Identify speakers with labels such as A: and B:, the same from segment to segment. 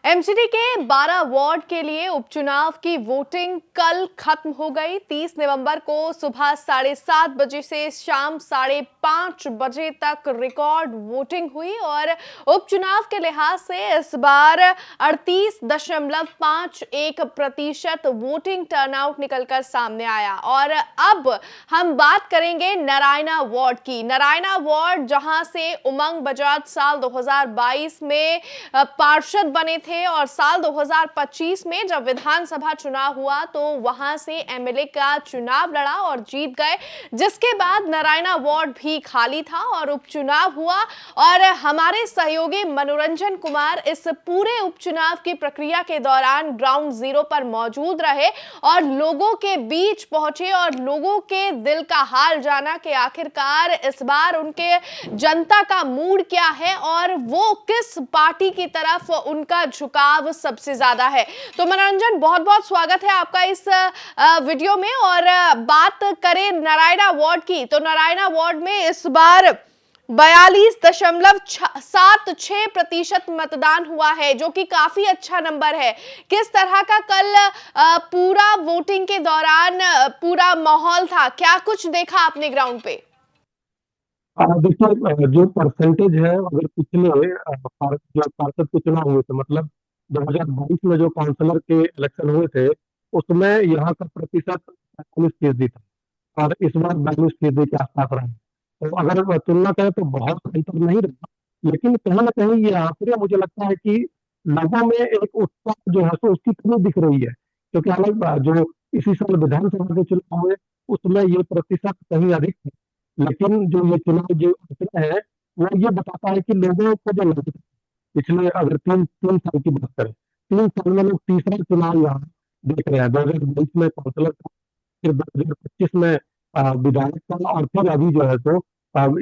A: MCD के 12 ward के लिए उपचुनाव की वोटिंग कल खत्म हो गई। 30 नवंबर को सुबह 7:30 बजे से शाम 5:30 बजे तक रिकॉर्ड वोटिंग हुई और उपचुनाव के लिहाज से इस बार 38.51% वोटिंग टर्नआउट निकलकर सामने आया। और अब हम बात करेंगे नारायणा वार्ड की। नारायणा वार्ड जहां से उमंग बजाज साल 2022 में पार्षद बने थे और साल 2025 में जब विधानसभा चुनाव हुआ तो वहां से एमएलए का चुनाव लड़ा और जीत गए, जिसके बाद नारायणा वार्ड भी खाली था और उपचुनाव हुआ। और हमारे सहयोगी मनोरंजन कुमार इस पूरे उपचुनाव की प्रक्रिया के दौरान ग्राउंड जीरो पर मौजूद रहे और लोगों के बीच पहुंचे और लोगों के दिल का हाल जाना कि आखिरकार इस बार उनके जनता का मूड क्या है और वो किस पार्टी की तरफ उनका झुकाव सबसे ज्यादा है। तो मनोरंजन, बहुत बहुत स्वागत है आपका इस वीडियो में। और बात करें नारायणा वार्ड की तो नारायणा वार्ड में इस बार 42.76% मतदान हुआ है, जो कि काफी अच्छा नंबर है। किस तरह का कल पूरा वोटिंग के दौरान पूरा माहौल था, क्या कुछ देखा आपने ग्राउंड पे?
B: देखिए, जो परसेंटेज है, अगर पिछले जो पार्षद के चुनाव हुए थे, मतलब 2022 में जो काउंसलर के इलेक्शन हुए थे, उसमें यहाँ का प्रतिशत 45% था और इस बार 42% के आसपास रहा। तो अगर तुलना करें तो बहुत अंतर नहीं रहा, लेकिन कहीं ना कहीं ये आंकड़े मुझे लगता है कि लोगों में एक उत्साह जो है सो उसकी कमी दिख रही है, क्योंकि हालांकि जो इसी साल विधानसभा के चुनाव हुए उसमें ये प्रतिशत कहीं अधिक है, लेकिन जो ये चुनाव जो आंकड़ा है वो ये बताता है कि लोगों को जो लगता है पिछले, अगर तीन तीन साल की बात करें, 3 साल में लोग तीसरा चुनाव यहाँ देख रहे हैं। 2022 में काउंसलर का, फिर 2025 में विधायक का और फिर अभी जो है सो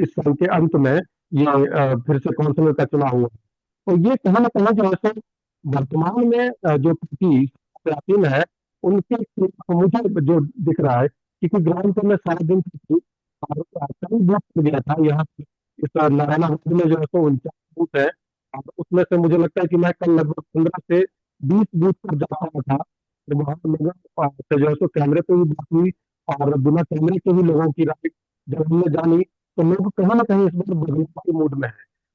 B: इस साल के अंत में ये फिर से काउंसलर का चुनाव हुआ। तो ये कहीं ना कहीं जो है सो वर्तमान में जो पार्टी प्राचीन है उनके मुझे जो दिख रहा है, क्योंकि ग्राउंड पर मैं सारा दिन थी और कई बूथ पर गया था यहाँ पे। इस नारायणा होटल में जो है सो 49 बूथ है और उसमें से मुझे लगता है कि मैं कल लगभग 15 से 20 बूथ पर जा रहा था। तो वहाँ लोगों से जो है सो कैमरे पे भी बात हुई और बिना कैमरे के भी लोगों की राय जब हमने जानी, तो लोग कहीं ना कहीं इस बार बदलाव के मूड में है।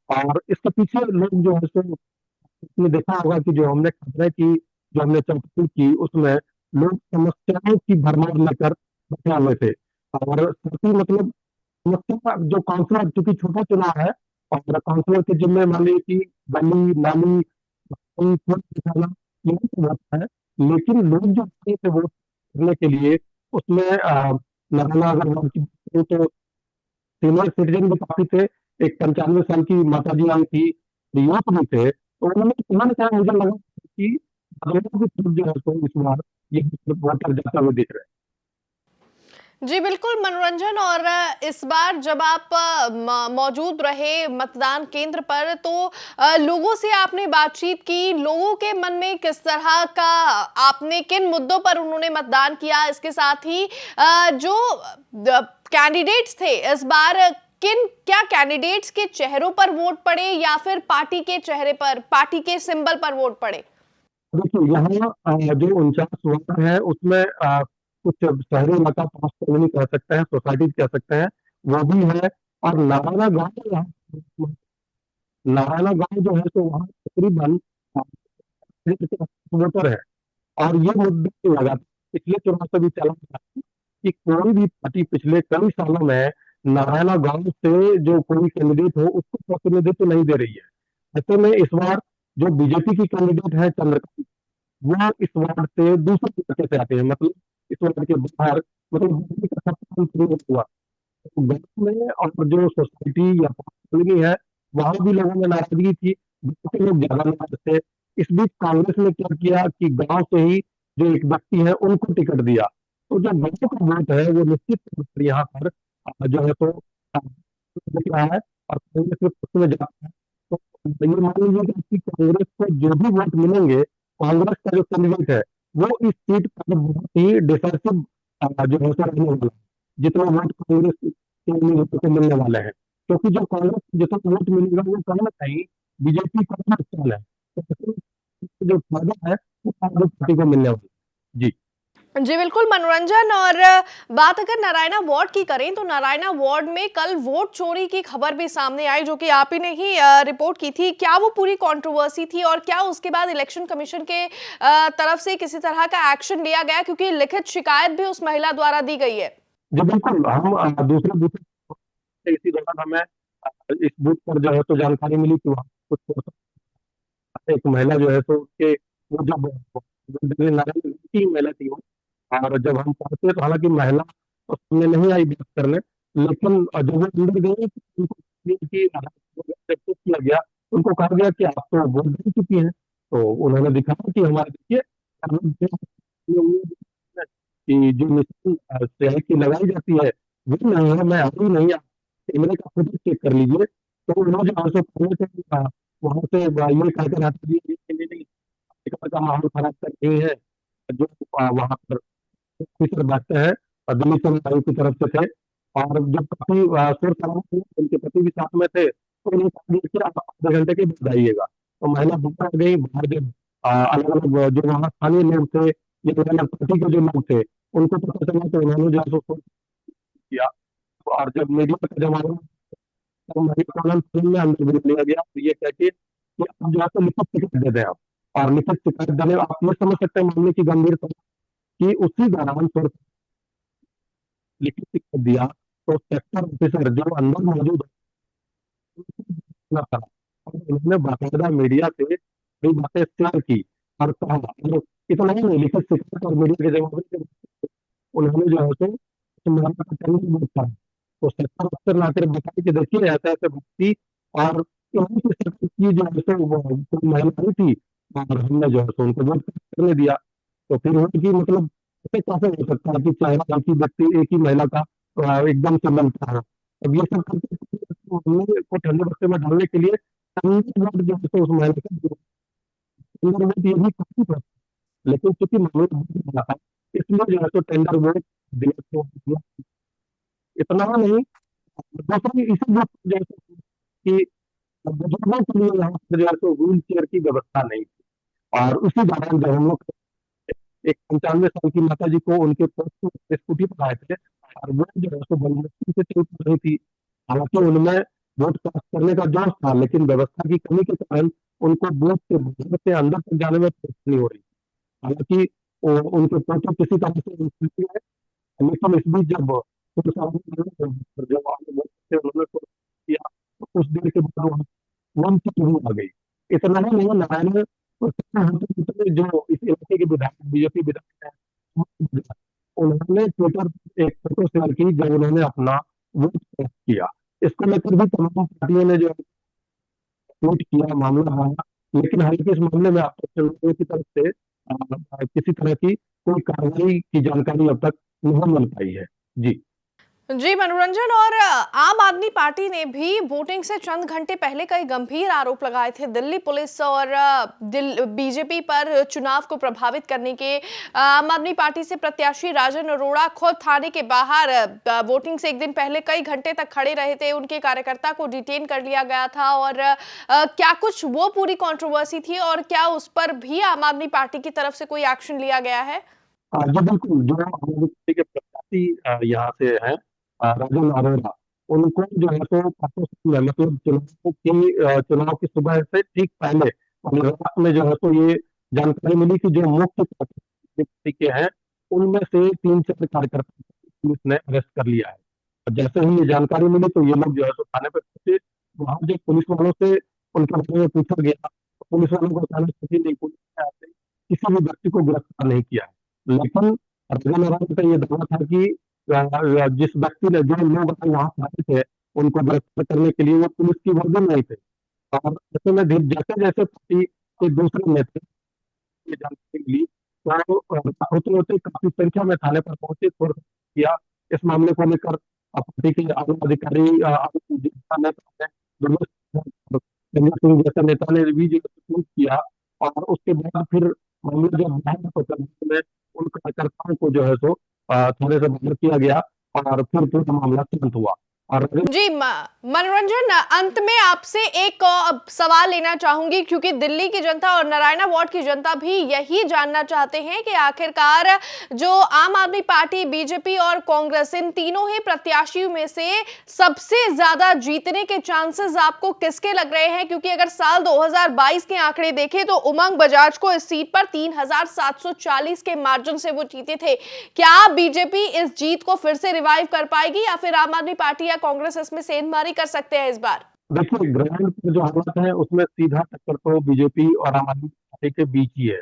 B: और इसके पीछे लोग जो है सो, आपने देखा होगा कि जो हमने खबरें की, जो हमने चर्चा की, उसमें लोग समस्याओं की भरमार लेकर बैठे हुए थे। और साथ ही मतलब समस्या जो काउंसलर, चूंकि छोटा चुनाव है और काउंसलर के जिम्मे मान लीजिए कि गली नाली कोई फर्क दिखाना यही तो होता है, लेकिन लोग जो आए थे वोट करने के लिए उसमें नारायणा अग्रवाल की बात करूं तो सीनियर सिटीजन भी काफी थे। एक 95 साल की माता जी आई थी, युवक भी थे, तो उन्होंने कहा ना कहा मुझे लगा कि दोनों की तरफ जो है सो इस बार ये वोटर जाता हुआ दिख रहे
A: जी बिल्कुल मनोरंजन। और इस बार जब आप मौजूद रहे मतदान केंद्र पर तो लोगों से आपने बातचीत की, लोगों के मन में किस तरह का, आपने किन मुद्दों पर उन्होंने मतदान किया, इसके साथ ही जो कैंडिडेट्स थे इस बार किन क्या कैंडिडेट्स के चेहरों पर वोट पड़े या फिर पार्टी के चेहरे पर, पार्टी के सिंबल पर वोट पड़े?
B: हैं। देखिए यहाँ जो 49 वार्ड है उसमें कुछ शहरी इलाका, पास कॉलोनी कह सकते हैं, सोसाइटी कह सकते हैं, वो भी है। और नारायणा गांव यहाँ, नारायणा गांव जो है तो वहाँ तकरीबन वोटर है। और ये मुद्दा तो लगा पिछले चुनाव से भी चला था कि कोई भी पार्टी पिछले कई सालों में नारायणा गांव से जो कोई कैंडिडेट हो उसको प्रतिनिधित्व नहीं दे रही है। ऐसे में इस बार जो बीजेपी की कैंडिडेट है चंद्रकांत, वो इस वार्ड से दूसरे इलाके से आते हैं, मतलब इस वार्ड के बाहर, मतलब बीजेपी का सबसे कम शुरू हुआ। तो गाँव में और जो सोसाइटी या कॉलोनी है वहां भी लोगों में नाराजगी थी, गाँव के लोग ज्यादा नाराज थे। इस बीच कांग्रेस ने क्या किया कि गांव से ही जो एक व्यक्ति है उनको टिकट दिया। तो जो गांव का वोट है वो निश्चित तौर पर यहाँ पर जो है तो दिख रहा है और कांग्रेस के पक्ष में जाता है। तो ये मान लीजिए कि कांग्रेस को जो भी वोट मिलेंगे, कांग्रेस का जो कैंडिडेट है वो इस सीट पर बहुत ही डिसाइसिव जो है सो रहने वाला है। जितना वोट कांग्रेस के नेतृत्व को मिलने वाले हैं, क्योंकि जो कांग्रेस को जितना वोट मिलेगा वो कहीं ना कहीं बीजेपी का नुकसान है। तो जो फायदा है वो आम आदमी पार्टी को मिलने वाला है। जी।
A: जी बिल्कुल मनोरंजन। और बात अगर नारायणा वार्ड की करें तो नारायणा वार्ड में कल वोट चोरी की खबर भी सामने आई, जो कि आप ही ने ही रिपोर्ट की थी। क्या वो पूरी कंट्रोवर्सी थी और क्या उसके बाद इलेक्शन कमीशन के तरफ से किसी तरह का एक्शन लिया गया, क्योंकि लिखित शिकायत भी उस महिला द्वारा दी गई है?
B: जी बिल्कुल, हम दूसरे बूथ से इसी दौरान हमें इस बूथ पर जो है तो जानकारी मिली कि वहाँ कुछ एक महिला जो है तो उसके वो जब नारायण की महिला थी वो, और जब हम पहुंचे तो हालांकि महिला तो सामने नहीं आई बात करने, लेकिन जब वो अंदर गए तो उनको जब चेक किया गया, उनको कहा गया कि आप तो वोट दे चुकी हैं। तो उन्होंने दिखाया कि हमारे देखिए कि जो निशान स्याही की लगाई जाती है वो नहीं है, मैं अभी नहीं, आप कैमरे का फुटेज चेक कर लीजिए। तो उन्होंने जो है पहले से वहां से ये कहकर हटा दिया कि नहीं नहीं, टिकट का माहौल खराब कर रही है। जो वहां पर ऑफिसर बैठते हैं दिल्ली चंद आयोग की तरफ से थे, और जब काफी शोर शराबा हुआ, उनके पति भी साथ में थे, तो उन्हें कहा गया कि आप आधे घंटे के बाद आइएगा। तो महिला बाहर आ गई, बाहर जब अलग अलग जो वहाँ स्थानीय लोग थे या अलग अलग पार्टी के जो लोग थे उनको पता चला, तो उन्होंने जो है सो फोन किया। और जब मीडिया का जमाना, तो महिला को फिल्म में अंदर भी लिया गया, तो ये कह के कि आप जो है तो लिखित शिकायत दे दें आप। और लिखित शिकायत देने आप ये समझ सकते हैं मामले की गंभीरता कि उसी दौरान लिखित शिकायत दिया तो सेक्टर ऑफिसर जो अंदर मौजूद था, और उन्होंने बाकायदा मीडिया से कई बातें शेयर की और कहा, और इतना ही नहीं, लिखित शिकायत और मीडिया के जवाब में उन्होंने जो है तो उस महिला का चैनल ब्लॉक करा। तो सेक्टर अफसर ने आकर बताया कि देखिए ऐसे ऐसे व्यक्ति, और इन्हीं की सेक्टर की जो है सो कोई महिला आई थी, और हमने जो है सो उनको वोट करने दिया। तो फिर उनकी मतलब ऐसे कैसे हो सकता है कि चेहरा एक ही व्यक्ति एक ही महिला का एकदम से मिलता है। अब ये सब करके तो हमने को ठंडे बस्ते में डालने के लिए संगीत वोट जो है सो उस महिला का टेंडर वोट ये भी काफी था, लेकिन चूंकि मामला बहुत बड़ा था इसलिए जो है सो टेंडर वोट दिया। तो इतना नहीं, दूसरी इसी बात पर जो है सो कि बुजुर्गों के लिए यहाँ पर जो है सो व्हील चेयर की व्यवस्था नहीं थी। और उसी दौरान जब हम लोग एक 95 साल की माता जी को उनके पोस्ट को स्कूटी पर आए थे, और वो जो है सो बड़ी मुश्किल से चल पा रही थी। हालांकि उनमें वोट कास्ट करने का जोश था, लेकिन व्यवस्था की कमी के कारण उनको बूथ से बाहर से अंदर तक जाने में परेशानी हो रही थी। हालांकि उनके पोते किसी तरह से स्थिति है, लेकिन इस बीच जब पुलिस जब आगे वोट से उन्होंने तो किया, तो कुछ देर के बाद वहाँ वन की टीम आ गई। इतना ही नहीं, नारायण और सत्ता होते होते जो इस इलाके के विधायक बीजेपी विधायक हैं, उन्होंने ट्विटर पर एक फोटो शेयर की जब उन्होंने अपना वोट कास्ट किया। इसको लेकर भी तमाम पार्टियों ने जो ट्वीट किया, मामला आया, लेकिन हालांकि इस मामले में आप लोगों की तरफ से किसी तरह की कोई कार्रवाई की जानकारी अब तक नहीं मिल पाई है। जी।
A: जी मनोरंजन। और आम आदमी पार्टी ने भी वोटिंग से चंद घंटे पहले कई गंभीर आरोप लगाए थे दिल्ली पुलिस और बीजेपी पर चुनाव को प्रभावित करने के। आम आदमी पार्टी से प्रत्याशी राजन अरोड़ा खुद थाने के बाहर वोटिंग से एक दिन पहले कई घंटे तक खड़े रहे थे, उनके कार्यकर्ता को डिटेन कर लिया गया था। और क्या कुछ वो पूरी कंट्रोवर्सी थी और क्या उस पर भी आम आदमी पार्टी की तरफ से कोई एक्शन लिया गया है?
B: जी बिल्कुल, जो आम आदमी पार्टी के प्रत्याशी यहाँ से हैं, राजन अरोड़ा, उनको जो है तो परसों से मतलब चुनाव की सुबह से ठीक पहले और रात में जो है तो ये जानकारी मिली कि जो मुख्य पार्टी के हैं उनमें से 3 4 कार्यकर्ता पुलिस ने अरेस्ट कर लिया है। और जैसे ही ये जानकारी मिली तो ये लोग जो है तो थाने पर पहुंचे। वहां जब पुलिस वालों से उनके बारे में पूछा गया तो पुलिस वालों को अचानक पता नहीं, पुलिस ने ऐसे किसी भी व्यक्ति को गिरफ्तार नहीं किया है। लेकिन राजन अरोड़ा का ये दावा था कि जिस व्यक्ति ने जो लोग वहां आए थे उनको गिरफ्तार करने के लिए वो पुलिस की वर्दी में नहीं थे। और ऐसे में जैसे जैसे पार्टी के दूसरे नेता ये जानकारी मिली तो होते होते काफी संख्या में थाने पर पहुंचे, शोर किया इस मामले को लेकर। पार्टी के आला अधिकारी नेता ने संजय सिंह जैसे नेता ने भी जो ट्वीट किया, और उसके बाद फिर मामला जब बढ़ा तो फिर में उन कार्यकर्ताओं को जो है सो थाने से बाहर किया गया, और फिर पूरा मामला शांत हुआ। और
A: जी, मनोरंजन, अंत में आपसे एक सवाल लेना चाहूंगी, क्योंकि दिल्ली की जनता और नारायणा वार्ड की जनता भी यही जानना चाहते हैं कि आखिरकार जो आम आदमी पार्टी, बीजेपी और कांग्रेस, इन तीनों ही प्रत्याशियों में से सबसे ज्यादा जीतने के चांसेस आपको किसके लग रहे हैं? क्योंकि अगर साल 2022 के आंकड़े देखें तो उमंग बजाज को इस सीट पर 3740 के मार्जिन से वो जीते थे। क्या बीजेपी इस जीत को फिर से रिवाइव कर पाएगी या फिर आम आदमी पार्टी या कांग्रेस इसमें सेंधमारी कर सकते हैं इस बार?
B: देखिए, ग्राउंड पर जो हालात है उसमें सीधा टक्कर तो बीजेपी और आम आदमी पार्टी के बीच ही है।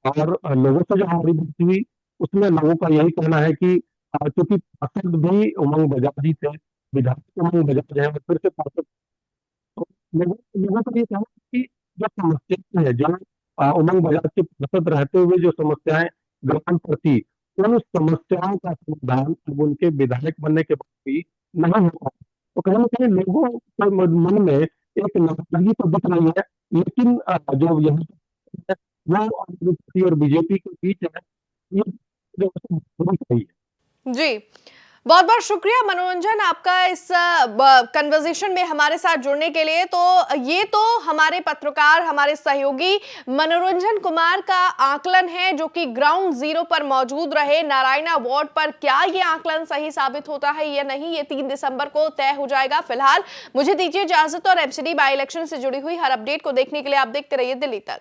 B: और लोगों से जो हमारी बात हुई उसमें लोगों का यही कहना है कि क्योंकि पार्षद भी उमंग बजाज ही थे, विधायक उमंग बजाज है और फिर से पार्षद, तो लोगों लोगों का ये कहना है कि जो समस्याएं हैं, जो उमंग बजाज के पार्षद रहते हुए जो समस्याएं ग्राम पर थी, उन समस्याओं का समाधान अब उनके विधायक बनने के बाद भी नहीं हो पाया। तो कहीं ना कहीं लोगों के मन में एक नाराजगी तो दिख रही है, लेकिन जो यहाँ है वो आम आदमी पार्टी और बीजेपी के बीच है, ये जो है बहुत सही है।
A: जी, बहुत बहुत शुक्रिया मनोरंजन, आपका इस कन्वर्सेशन में हमारे साथ जुड़ने के लिए। तो ये तो हमारे पत्रकार, हमारे सहयोगी मनोरंजन कुमार का आकलन है, जो कि ग्राउंड जीरो पर मौजूद रहे। नारायणा वार्ड पर क्या ये आकलन सही साबित होता है या नहीं, ये 3 दिसंबर को तय हो जाएगा। फिलहाल मुझे दीजिए इजाजत, और एमसीडी बाई इलेक्शन से जुड़ी हुई हर अपडेट को देखने के लिए आप देखते रहिए दिल्ली तक।